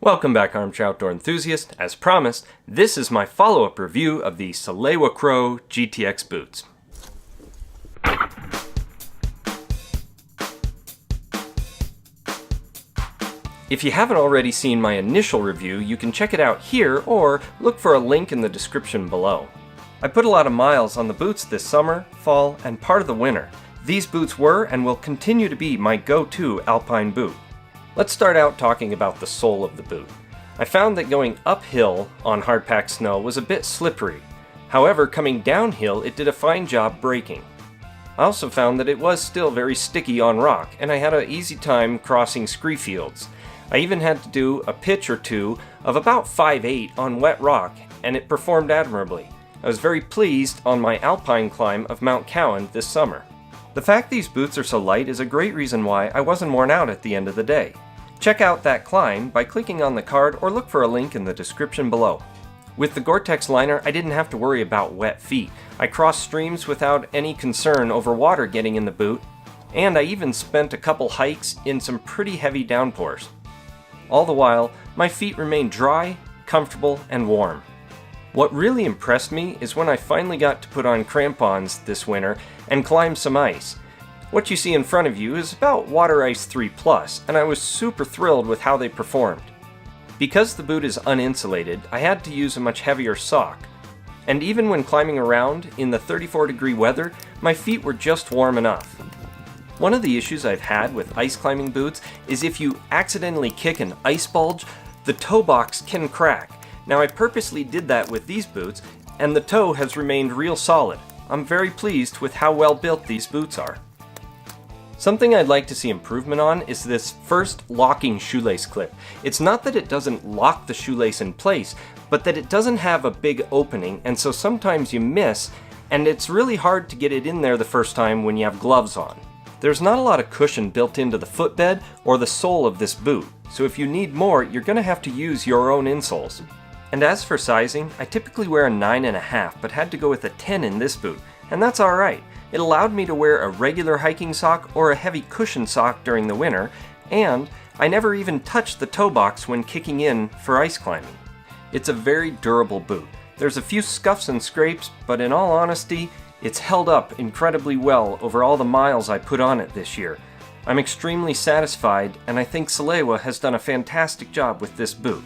Welcome back, Armchair Outdoor enthusiast. As promised, this is my follow-up review of the Salewa GTX boots. If you haven't already seen my initial review, you can check it out here or look for a link in the description below. I put a lot of miles on the boots this summer, fall, and part of the winter. These boots were and will continue to be my go-to alpine boot. Let's start out talking about the sole of the boot. I found that going uphill on hard-packed snow was a bit slippery. However, coming downhill it did a fine job braking. I also found that it was still very sticky on rock, and I had an easy time crossing scree fields. I even had to do a pitch or two of about 5/8 on wet rock, and it performed admirably. I was very pleased on my alpine climb of Mount Cowan this summer. The fact these boots are so light is a great reason why I wasn't worn out at the end of the day. Check out that climb by clicking on the card or look for a link in the description below. With the Gore-Tex liner, I didn't have to worry about wet feet. I crossed streams without any concern over water getting in the boot, and I even spent a couple hikes in some pretty heavy downpours. All the while, my feet remained dry, comfortable, and warm. What really impressed me is when I finally got to put on crampons this winter and climb some ice. What you see in front of you is about Water Ice 3+, and I was super thrilled with how they performed. Because the boot is uninsulated, I had to use a much heavier sock. And even when climbing around in the 34-degree weather, my feet were just warm enough. One of the issues I've had with ice climbing boots is if you accidentally kick an ice bulge, the toe box can crack. Now I purposely did that with these boots, and the toe has remained real solid. I'm very pleased with how well built these boots are. Something I'd like to see improvement on is this first locking shoelace clip. It's not that it doesn't lock the shoelace in place, but that it doesn't have a big opening, and so sometimes you miss, and it's really hard to get it in there the first time when you have gloves on. There's not a lot of cushion built into the footbed or the sole of this boot, so if you need more, you're going to have to use your own insoles. And as for sizing, I typically wear a 9.5, but had to go with a 10 in this boot, and that's alright. It allowed me to wear a regular hiking sock or a heavy cushion sock during the winter, and I never even touched the toe box when kicking in for ice climbing. It's a very durable boot. There's a few scuffs and scrapes, but in all honesty, it's held up incredibly well over all the miles I put on it this year. I'm extremely satisfied, and I think Salewa has done a fantastic job with this boot.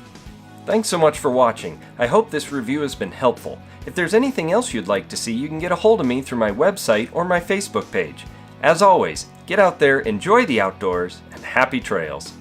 Thanks so much for watching. I hope this review has been helpful. If there's anything else you'd like to see, you can get a hold of me through my website or my Facebook page. As always, get out there, enjoy the outdoors, and happy trails.